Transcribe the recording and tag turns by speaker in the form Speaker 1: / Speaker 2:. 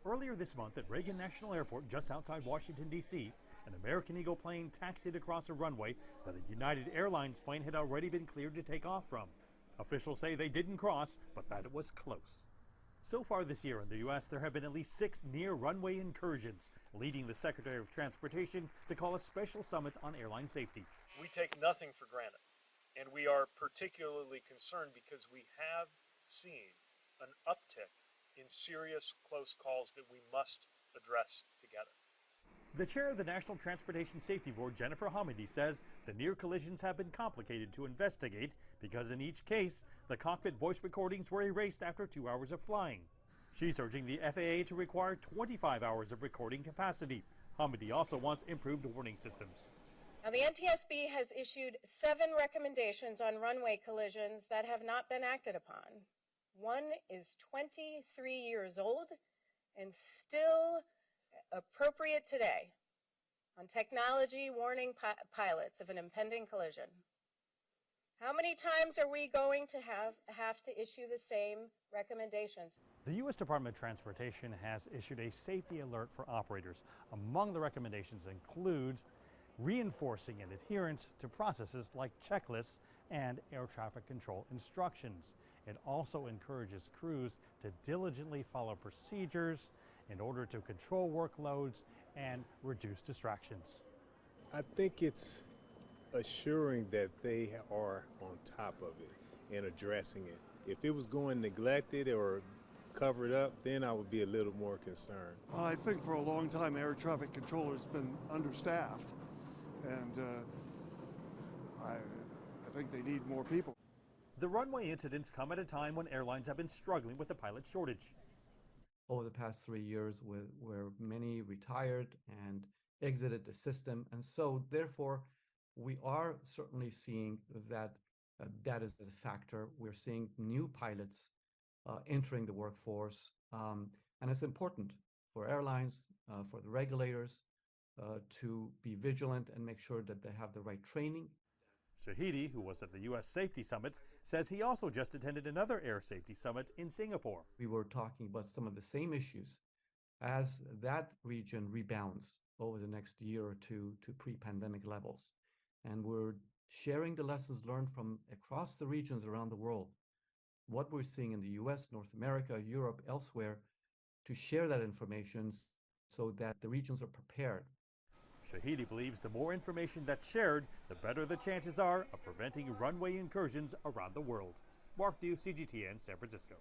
Speaker 1: Earlier this month at Reagan National Airport just outside Washington, D.C., an American Eagle plane taxied across a runway that a United Airlines plane had already been cleared to take off from. Officials say they didn't cross, but that it was close. So far this year in the U.S., there have been at least 6 near-runway incursions, leading the Secretary of Transportation to call a special summit on airline safety.
Speaker 2: We take nothing for granted, and we are particularly concerned because we have seen an uptick in serious close calls that we must address together.
Speaker 1: The chair of the National Transportation Safety Board, Jennifer Hamidi, says the near collisions have been complicated to investigate because in each case, the cockpit voice recordings were erased after 2 hours of flying. She's urging the FAA to require 25 hours of recording capacity. Hamidi also wants improved warning systems.
Speaker 3: Now, the NTSB has issued 7 recommendations on runway collisions that have not been acted upon. One is 23 years old and still appropriate today on technology warning pilots of an impending collision. How many times are we going to have to issue the same recommendations?
Speaker 1: The U.S. Department of Transportation has issued a safety alert for operators. Among the recommendations includes reinforcing an adherence to processes like checklists and air traffic control instructions. It also encourages crews to diligently follow procedures in order to control workloads and reduce distractions.
Speaker 4: I think it's assuring that they are on top of it and addressing it. If it was going neglected or covered up, then I would be a little more concerned.
Speaker 5: I think for a long time air traffic control has been understaffed, and I think they need more people.
Speaker 1: The runway incidents come at a time when airlines have been struggling with a pilot shortage.
Speaker 6: Over the past 3 years, where many retired and exited the system, and so therefore we are certainly seeing that that is a factor. We're seeing new pilots entering the workforce, and it's important for airlines, for the regulators, to be vigilant and make sure that they have the right training.
Speaker 1: Shahidi, who was at the U.S. Safety Summits, says he also just attended another air safety summit in Singapore.
Speaker 6: We were talking about some of the same issues as that region rebounds over the next year or two to pre-pandemic levels. And we're sharing the lessons learned from across the regions around the world, what we're seeing in the U.S., North America, Europe, elsewhere, to share that information so that the regions are prepared.
Speaker 1: Shahidi believes the more information that's shared, the better the chances are of preventing runway incursions around the world. Mark Dew, CGTN, San Francisco.